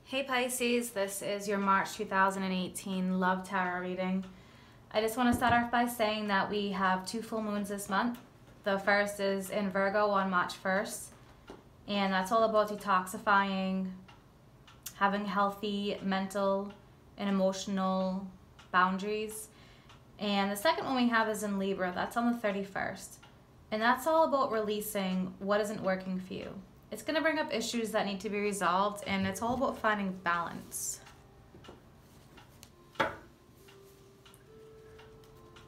Hey Pisces, this is your March 2018 Love Tarot reading. I just want to start off by saying that we have 2 full moons this month. The first is in Virgo on March 1st, and that's all about detoxifying, having healthy mental and emotional boundaries. And the second one we have is in Libra, that's on the 31st. And that's all about releasing what isn't working for you. It's going to bring up issues that need to be resolved, and it's all about finding balance.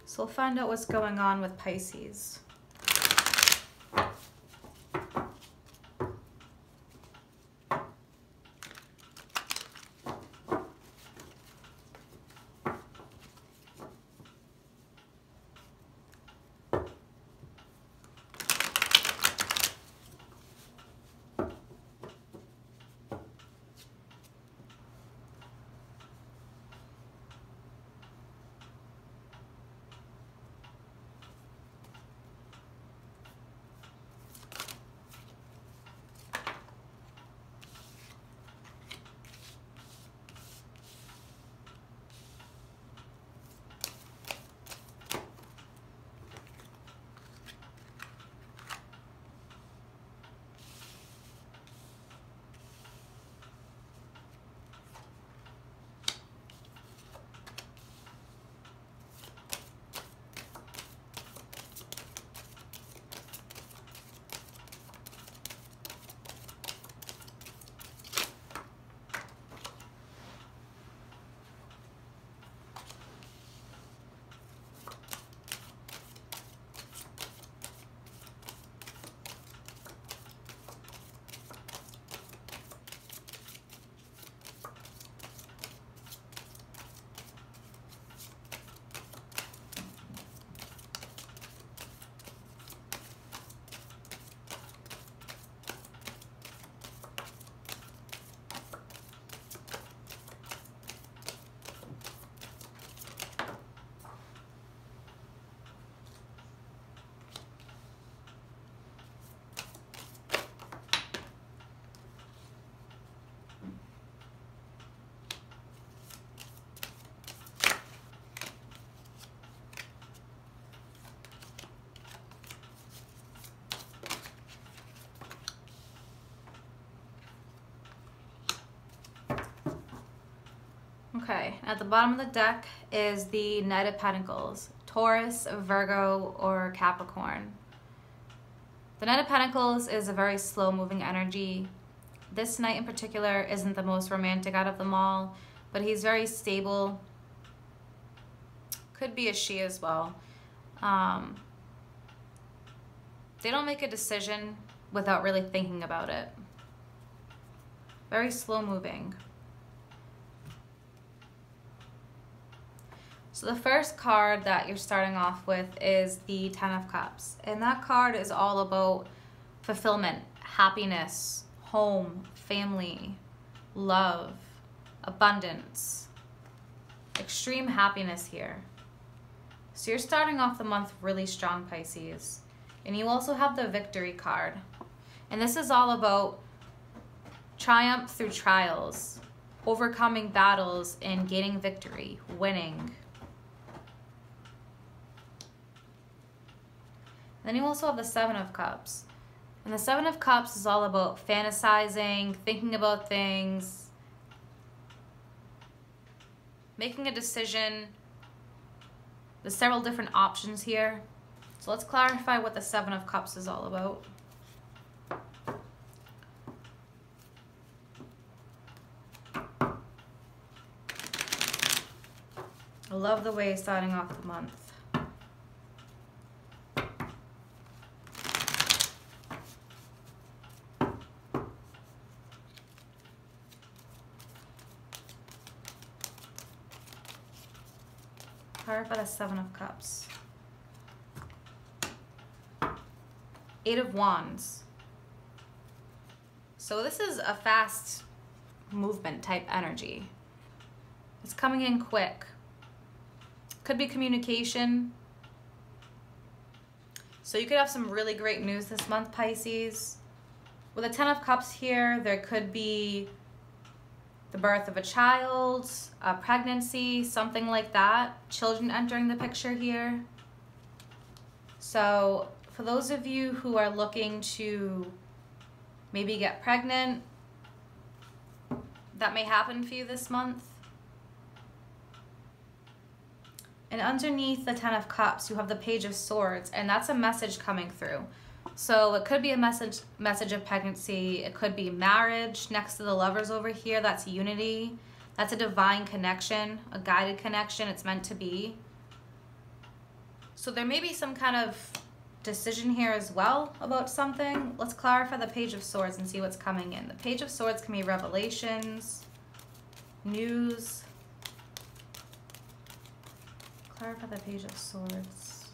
So we'll find out what's going on with Pisces. Okay, at the bottom of the deck is the Knight of Pentacles, Taurus, Virgo, or Capricorn. The Knight of Pentacles is a very slow-moving energy. This Knight in particular isn't the most romantic out of them all, but he's very stable. Could be a she as well. They don't make a decision without really thinking about it. Very slow-moving. So the first card that you're starting off with is the Ten of Cups. And that card is all about fulfillment, happiness, home, family, love, abundance, extreme happiness here. So you're starting off the month really strong, Pisces. And you also have the Victory card. And this is all about triumph through trials, overcoming battles and gaining victory, winning. Then you also have the Seven of Cups. And the Seven of Cups is all about fantasizing, thinking about things, making a decision. There's several different options here. So let's clarify what the Seven of Cups is all about. I love the way you're starting off the month. Clarify the Seven of Cups. Eight of Wands. So this is a fast movement type energy. It's coming in quick. Could be communication. So you could have some really great news this month, Pisces. With a Ten of Cups here, there could be the birth of a child, a pregnancy, something like that. Children entering the picture here. So for those of you who are looking to maybe get pregnant, that may happen for you this month. And underneath the Ten of Cups, you have the Page of Swords, and that's a message coming through. So it could be a message of pregnancy. It could be marriage. Next to the Lovers over here, that's unity. That's a divine connection, a guided connection. It's meant to be. So there may be some kind of decision here as well about something. Let's clarify the Page of Swords and see what's coming in. The Page of Swords can be revelations, news. Clarify the Page of Swords.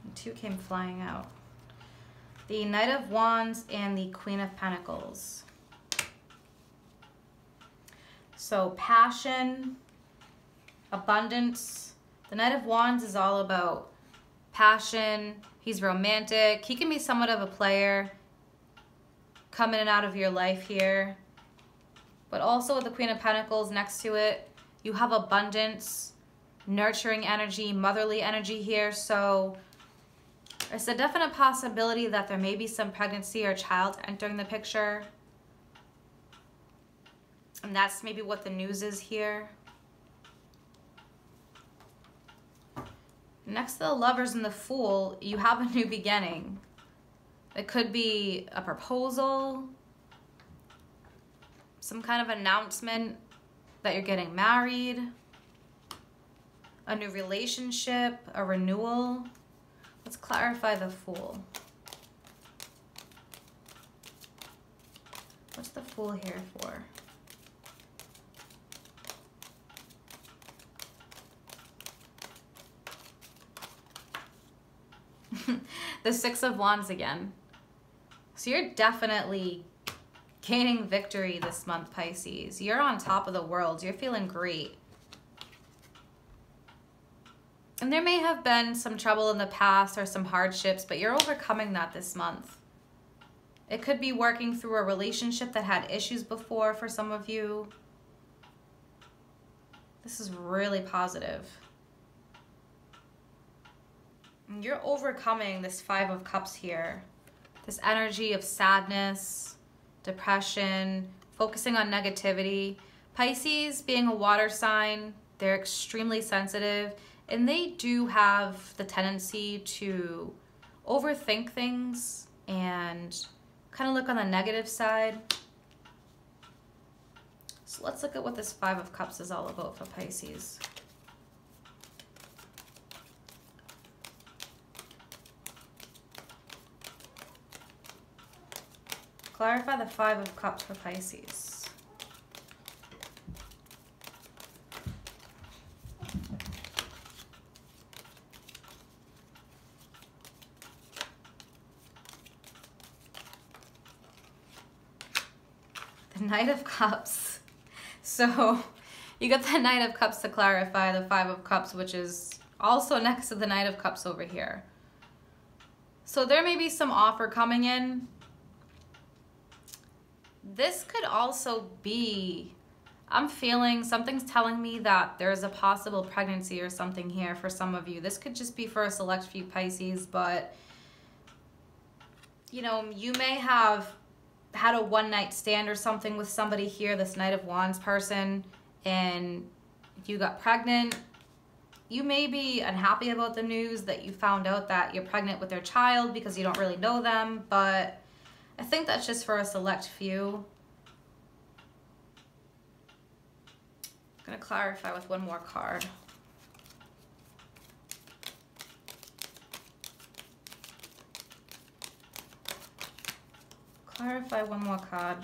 And two came flying out. The Knight of Wands and the Queen of Pentacles. So passion, abundance. The Knight of Wands is all about passion. He's romantic. He can be somewhat of a player, come in and out of your life here. But also with the Queen of Pentacles next to it, you have abundance, nurturing energy, motherly energy here. So there's a definite possibility that there may be some pregnancy or child entering the picture. And that's maybe what the news is here. Next to the Lovers and the Fool, you have a new beginning. It could be a proposal, some kind of announcement that you're getting married, a new relationship, a renewal. Let's clarify the Fool. What's the Fool here for? The Six of Wands again. So you're definitely gaining victory this month, Pisces. You're on top of the world. You're feeling great. And there may have been some trouble in the past or some hardships, but you're overcoming that this month. It could be working through a relationship that had issues before for some of you. This is really positive. You're overcoming this Five of Cups here. This energy of sadness, depression, focusing on negativity. Pisces, being a water sign, they're extremely sensitive, and they do have the tendency to overthink things and kind of look on the negative side. So let's look at what this Five of Cups is all about for Pisces. Clarify the Five of Cups for Pisces. The Knight of Cups. So you got the Knight of Cups to clarify the Five of Cups, which is also next to the Knight of Cups over here. So there may be some offer coming in. This could also be, I'm feeling something's telling me that there's a possible pregnancy or something here for some of you. This could just be for a select few Pisces, but you know, you may have had a one-night stand or something with somebody here, this Knight of Wands person, and you got pregnant. You may be unhappy about the news that you found out that you're pregnant with their child because you don't really know them, but I think that's just for a select few. I'm going to clarify with one more card. Clarify one more card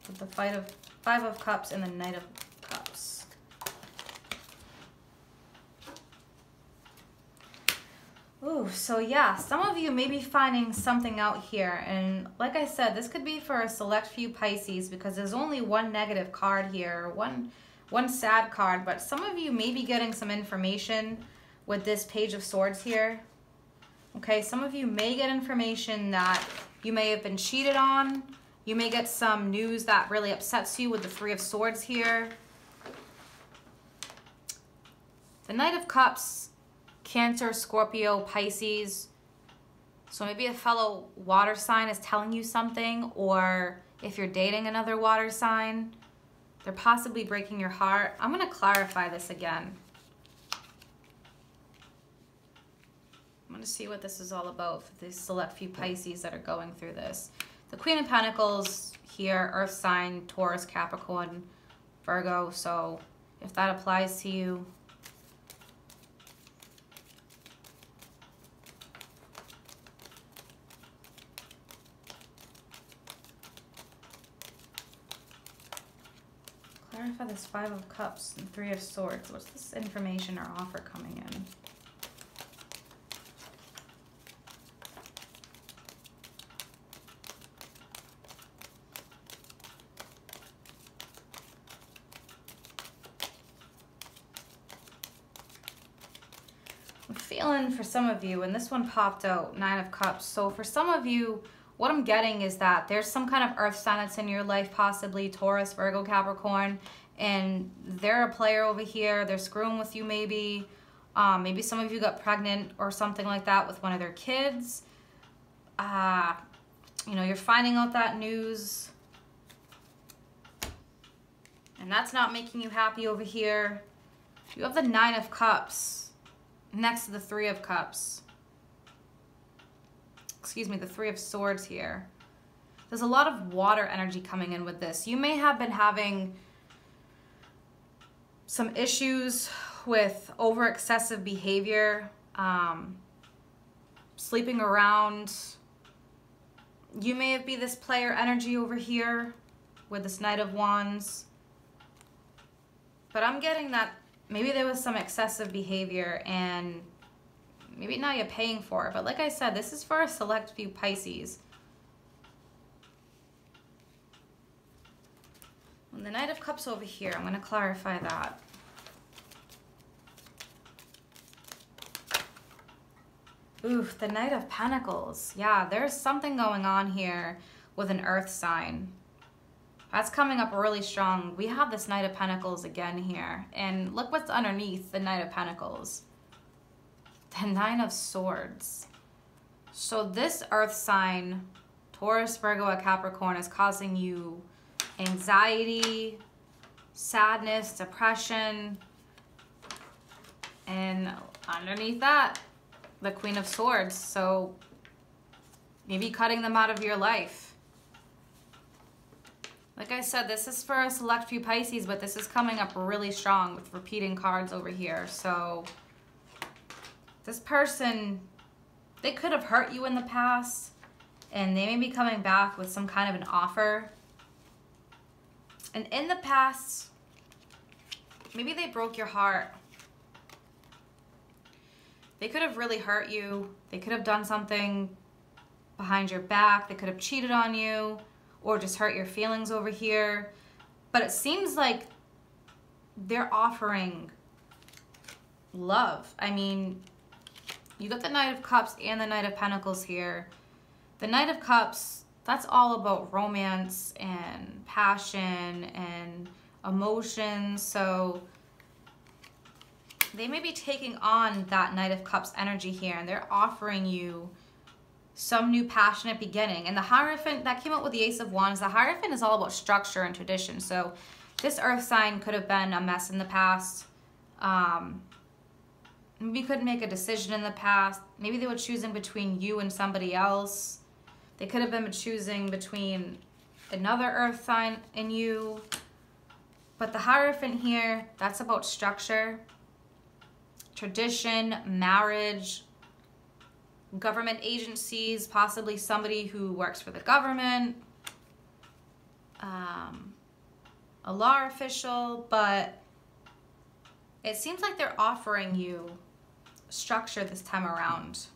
with the Five of Cups and the Knight of Cups. Ooh, so yeah, some of you may be finding something out here. And like I said, this could be for a select few Pisces because there's only one negative card here, one one sad card, but some of you may be getting some information with this Page of Swords here. Okay, some of you may get information that you may have been cheated on. You may get some news that really upsets you with the Three of Swords here. The Knight of Cups, Cancer, Scorpio, Pisces. So maybe a fellow water sign is telling you something, or if you're dating another water sign, they're possibly breaking your heart. I'm going to clarify this again. I'm going to see what this is all about for these select few Pisces that are going through this. The Queen of Pentacles here, Earth sign, Taurus, Capricorn, Virgo. So if that applies to you, clarify this Five of Cups and Three of Swords. What's this information or offer coming in? I'm feeling for some of you, and this one popped out, Nine of Cups. So for some of you, what I'm getting is that there's some kind of earth sign that's in your life, possibly Taurus, Virgo, Capricorn, and they're a player over here. They're screwing with you maybe. Maybe some of you got pregnant or something like that with one of their kids. You know, you're finding out that news, and that's not making you happy over here. You have the Nine of Cups next to the Three of Cups. Excuse me, the Three of Swords here. There's a lot of water energy coming in with this. You may have been having some issues with over excessive behavior, sleeping around. You may be this player energy over here with this Knight of Wands. But I'm getting that maybe there was some excessive behavior and maybe now you're paying for it. But like I said, this is for a select few Pisces. And the Knight of Cups over here, I'm going to clarify that. Oof, the Knight of Pentacles. Yeah, there's something going on here with an earth sign. That's coming up really strong. We have this Knight of Pentacles again here. And look what's underneath the Knight of Pentacles. The Nine of Swords. So this earth sign, Taurus, Virgo, or Capricorn, is causing you anxiety, sadness, depression. And underneath that, the Queen of Swords. So maybe cutting them out of your life. Like I said, this is for a select few Pisces, but this is coming up really strong with repeating cards over here. So this person, they could have hurt you in the past, and they may be coming back with some kind of an offer. And in the past, maybe they broke your heart. They could have really hurt you. They could have done something behind your back. They could have cheated on you or just hurt your feelings over here. But it seems like they're offering love. I mean, you got the Knight of Cups and the Knight of Pentacles here. The Knight of Cups, that's all about romance and passion and emotions. So they may be taking on that Knight of Cups energy here, and they're offering you some new passionate beginning. And the Hierophant, that came out with the Ace of Wands. The Hierophant is all about structure and tradition. So this earth sign could have been a mess in the past. Maybe couldn't make a decision in the past. Maybe they were choosing between you and somebody else. They could have been choosing between another earth sign and you. But the Hierophant here, that's about structure, tradition, marriage, government agencies, possibly somebody who works for the government, a law official, but it seems like they're offering you structure this time around.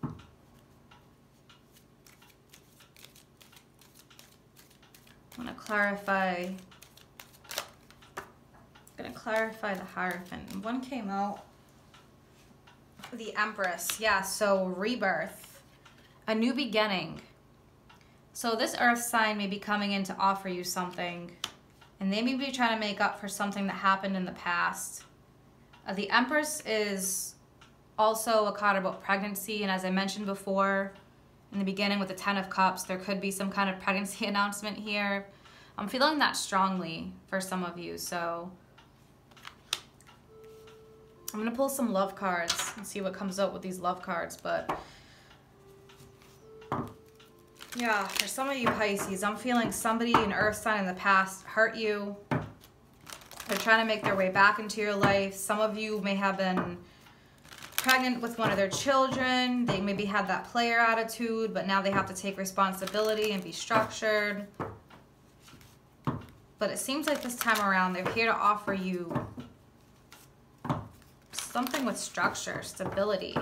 I want to clarify going to clarify the Hierophant. One came out. The Empress. Yeah, so rebirth. A new beginning. So this earth sign may be coming in to offer you something. And they may be trying to make up for something that happened in the past. The Empress is also a card about pregnancy. And as I mentioned before, in the beginning with the Ten of Cups, there could be some kind of pregnancy announcement here. I'm feeling that strongly for some of you. So I'm going to pull some love cards and see what comes out with these love cards. But yeah, for some of you Pisces, I'm feeling somebody, an earth sign in the past, hurt you. They're trying to make their way back into your life. Some of you may have been pregnant with one of their children. They maybe had that player attitude, but now they have to take responsibility and be structured. But it seems like this time around, they're here to offer you something with structure, stability.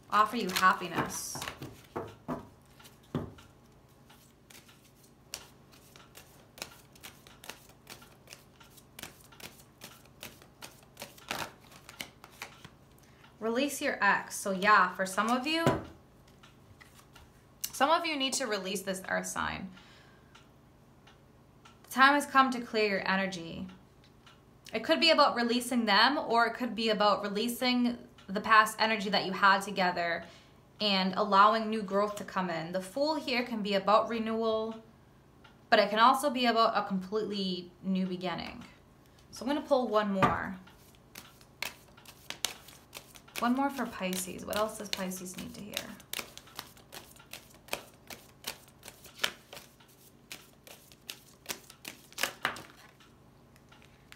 Offer you happiness. Release your ex. So yeah, for some of you need to release this earth sign. The time has come to clear your energy. It could be about releasing them, or it could be about releasing the past energy that you had together and allowing new growth to come in. The Fool here can be about renewal, but it can also be about a completely new beginning. So I'm going to pull one more. One more for Pisces. What else does Pisces need to hear?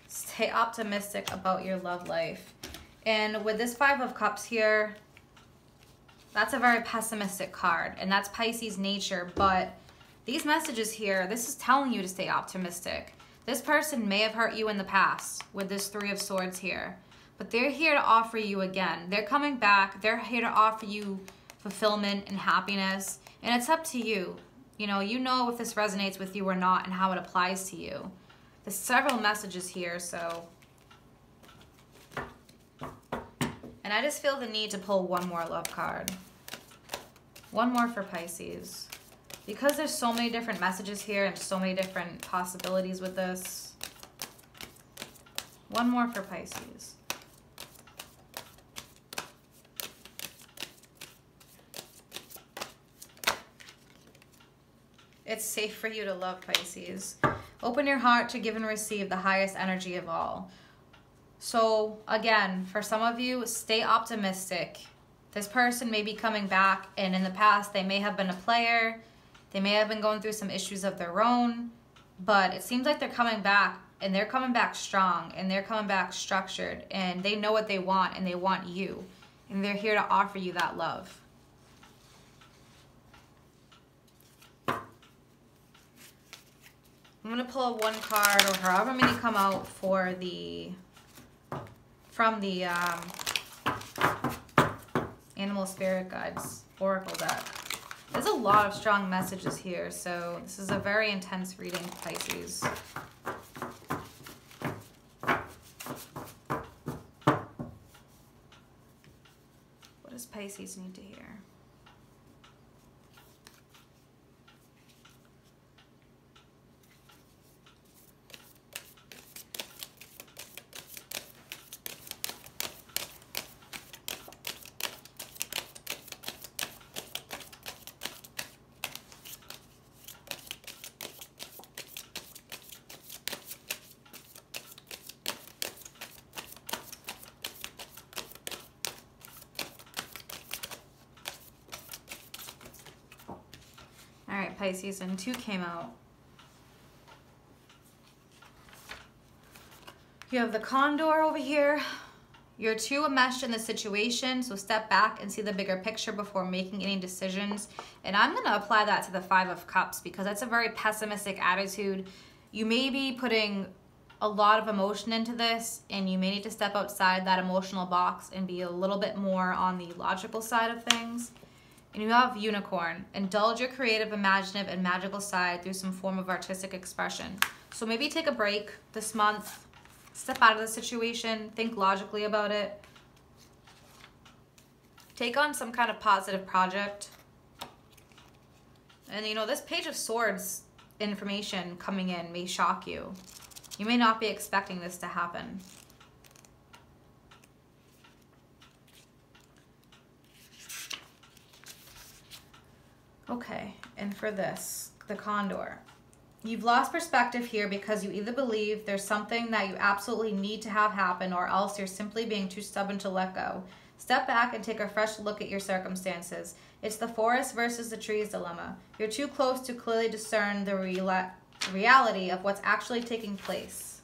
Stay optimistic about your love life. And with this Five of Cups here, that's a very pessimistic card. And that's Pisces nature. But these messages here, this is telling you to stay optimistic. This person may have hurt you in the past with this Three of Swords here. But they're here to offer you again. They're coming back. They're here to offer you fulfillment and happiness. And it's up to you. You know if this resonates with you or not and how it applies to you. There's several messages here, so. And I just feel the need to pull one more love card. One more for Pisces. Because there's so many different messages here and so many different possibilities with this. One more for Pisces. It's safe for you to love, Pisces. Open your heart to give and receive the highest energy of all. So again, for some of you, stay optimistic. This person may be coming back, and in the past, they may have been a player. They may have been going through some issues of their own, but it seems like they're coming back, and they're coming back strong, and they're coming back structured, and they know what they want, and they want you, and they're here to offer you that love. I'm going to pull one card, or however many come out for from the Animal Spirit Guides Oracle deck. There's a lot of strong messages here, so this is a very intense reading, Pisces. What does Pisces need to hear? Alright, Pisces, and 2 came out. You have the Condor over here. You're too enmeshed in the situation, so step back and see the bigger picture before making any decisions. And I'm going to apply that to the Five of Cups because that's a very pessimistic attitude. You may be putting a lot of emotion into this, and you may need to step outside that emotional box and be a little bit more on the logical side of things. And you have Unicorn. Indulge your creative, imaginative, and magical side through some form of artistic expression. So maybe take a break this month. Step out of the situation. Think logically about it. Take on some kind of positive project. And you know, this Page of Swords information coming in may shock you. You may not be expecting this to happen. Okay, and for this, the Condor. You've lost perspective here because you either believe there's something that you absolutely need to have happen, or else you're simply being too stubborn to let go. Step back and take a fresh look at your circumstances. It's the forest versus the trees dilemma. You're too close to clearly discern the reality of what's actually taking place.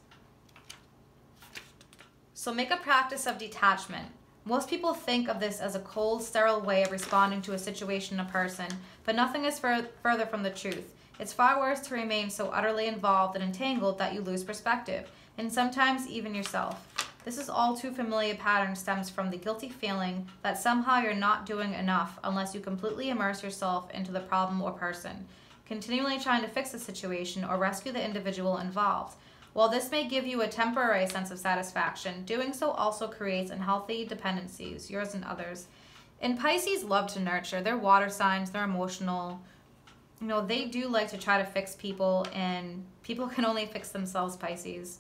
So make a practice of detachment. Most people think of this as a cold, sterile way of responding to a situation, a person, but nothing is further from the truth. It's far worse to remain so utterly involved and entangled that you lose perspective, and sometimes even yourself. This is all too familiar pattern stems from the guilty feeling that somehow you're not doing enough unless you completely immerse yourself into the problem or person, continually trying to fix the situation or rescue the individual involved. While this may give you a temporary sense of satisfaction, doing so also creates unhealthy dependencies, yours and others. And Pisces love to nurture. They're water signs, they're emotional. You know, they do like to try to fix people, and people can only fix themselves, Pisces.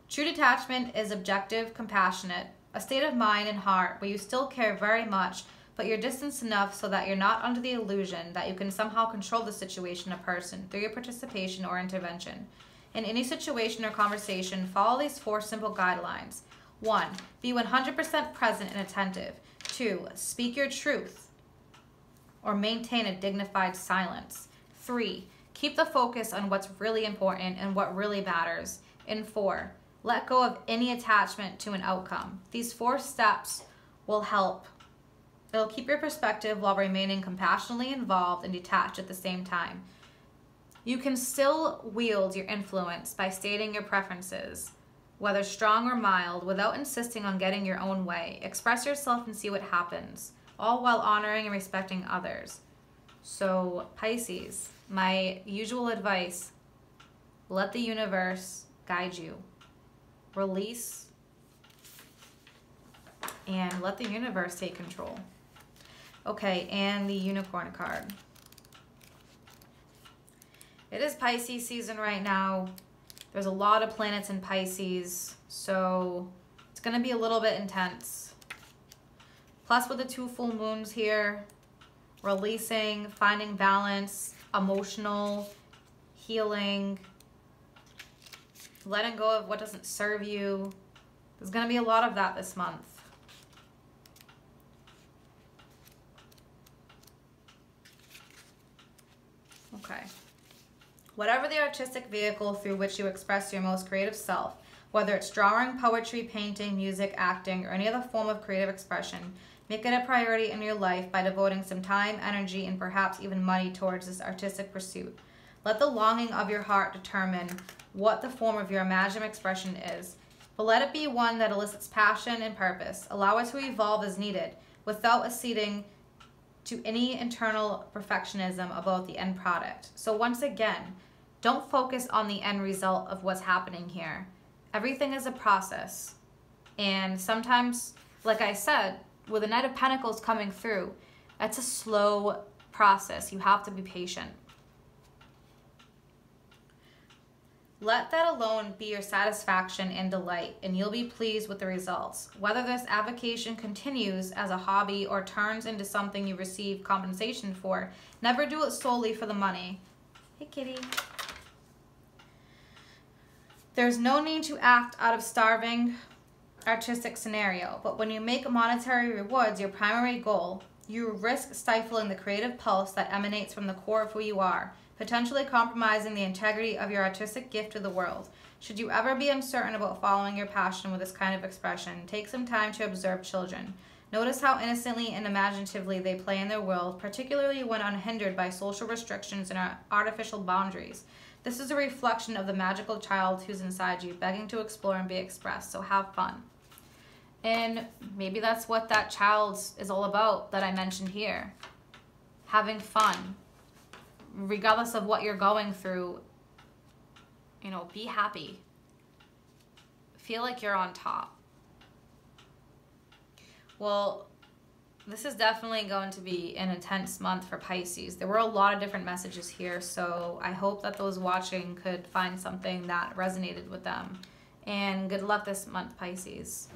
True detachment is objective, compassionate, a state of mind and heart where you still care very much, but you're distanced enough so that you're not under the illusion that you can somehow control the situation or person through your participation or intervention. In any situation or conversation, follow these 4 simple guidelines. 1. Be 100% present and attentive. 2. Speak your truth or maintain a dignified silence. 3. Keep the focus on what's really important and what really matters. And 4. Let go of any attachment to an outcome. These 4 steps will help. It'll keep your perspective while remaining compassionately involved and detached at the same time. You can still wield your influence by stating your preferences, whether strong or mild, without insisting on getting your own way. Express yourself and see what happens, all while honoring and respecting others. So, Pisces, my usual advice, let the universe guide you. Release and let the universe take control. Okay, and the Unicorn card. It is Pisces season right now. There's a lot of planets in Pisces, so it's going to be a little bit intense. Plus with the 2 full moons here, releasing, finding balance, emotional, healing, letting go of what doesn't serve you. There's going to be a lot of that this month. Okay. Whatever the artistic vehicle through which you express your most creative self, whether it's drawing, poetry, painting, music, acting, or any other form of creative expression, make it a priority in your life by devoting some time, energy, and perhaps even money towards this artistic pursuit. Let the longing of your heart determine what the form of your imaginative expression is, but let it be one that elicits passion and purpose. Allow it to evolve as needed, without acceding to any internal perfectionism about the end product. So once again, don't focus on the end result of what's happening here. Everything is a process. And sometimes, like I said, with the Knight of Pentacles coming through, that's a slow process. You have to be patient. Let that alone be your satisfaction and delight, and you'll be pleased with the results. Whether this avocation continues as a hobby or turns into something you receive compensation for, never do it solely for the money. Hey, kitty. There's no need to act out of starving artistic scenario, but when you make monetary rewards your primary goal, you risk stifling the creative pulse that emanates from the core of who you are, potentially compromising the integrity of your artistic gift to the world. Should you ever be uncertain about following your passion with this kind of expression, take some time to observe children. Notice how innocently and imaginatively they play in their world, particularly when unhindered by social restrictions and artificial boundaries. This is a reflection of the magical child who's inside you, begging to explore and be expressed, so have fun. And maybe that's what that child is all about that I mentioned here. having fun. Regardless of what you're going through, you know, be happy. Feel like you're on top. Well, this is definitely going to be an intense month for Pisces. There were a lot of different messages here, so I hope that those watching could find something that resonated with them. And good luck this month, Pisces.